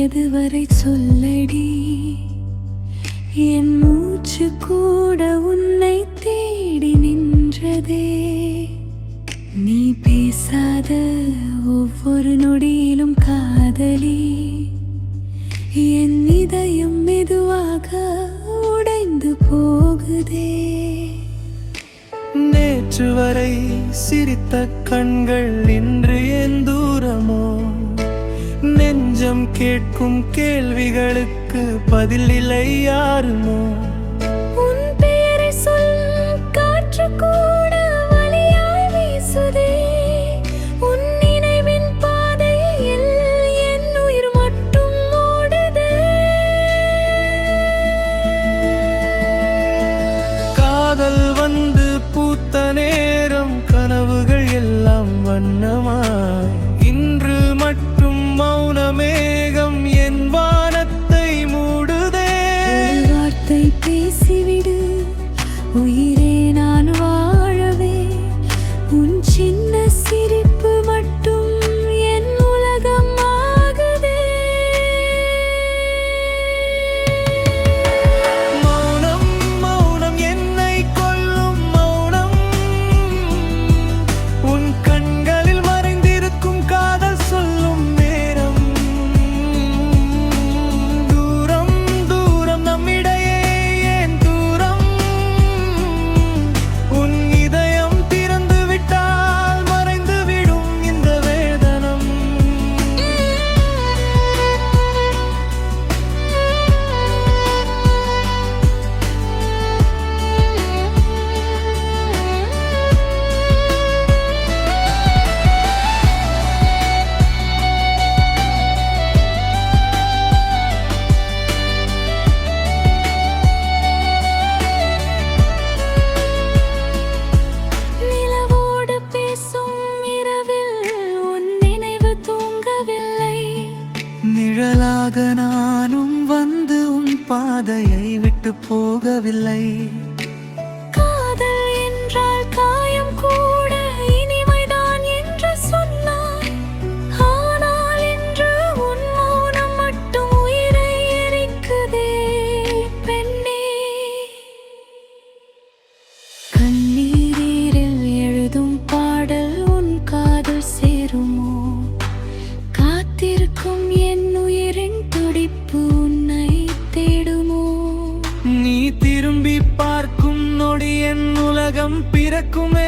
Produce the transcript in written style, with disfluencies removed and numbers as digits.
எதுவரை சொல்லடி, என் மூச்சு கூட உன்னை தேடி நின்றதே. நீ பேசாத ஒவ்வொரு நொடியிலும் காதலி, என் இதயம் மெதுவாக உடைந்து போகுதே. நேற்று வரை சிரித்த கண்கள் இன்று என் தூரமோ, நெஞ்சம் கேட்கும் கேள்விகளுக்கு பதில் இல்லை யாருமோ. உன் பெயரை சொல் காற்று கூட வலியாய் வீசுதே. உன் நினைவின் பாதையில் என் உயிர் மட்டும் ஓடுதே. காதல் வந்து பூத்த நேரம் கனவுகள் எல்லாம் வண்ணமாய், இன்று மட்டும் மௌன மேகம் என் வானத்தை மூடுதே. வார்த்தை பேசிவிடு உயிரே, நான் வாழவே. உன் சின்ன சிரிப்பு மட்டும் என் உலகம் ஆகுதே. மௌனம் மௌனம் என்னை கொல்லும் மௌனம், உன் கண்களில் மறைந்திருக்கும் காதல் சொல்லும் நேரம். தூரம் தூரம் நம்மிடையே ஏன் தூரம், உன் இதயம் திறந்து விட்டால் மறைந்து விடும் இந்த வேதனம். நிலவோடு பேசும் இரவில் உன் நினைவு தூங்கவில்லை. நிழலாக நானும் வந்து உன் பாதையை விட்டு போகவில்லை. காதல் என்றால் காயம் கூட இனிமைதான் என்று சொன்னாய். ஆனால் இன்று உன் மௌனம் மட்டும் உயிரை எரிக்குதே பெண்ணே. கண்ணீரில் எழுதும் பாடல் உன் காதல் சேருமோ? காத்திருக்கும் என் உயிரின் துடிப்பு உன்னை தேடுமோ? நீ திரும்பி பார்க்கும் நொடி என் உலகம் பிறக்குமே.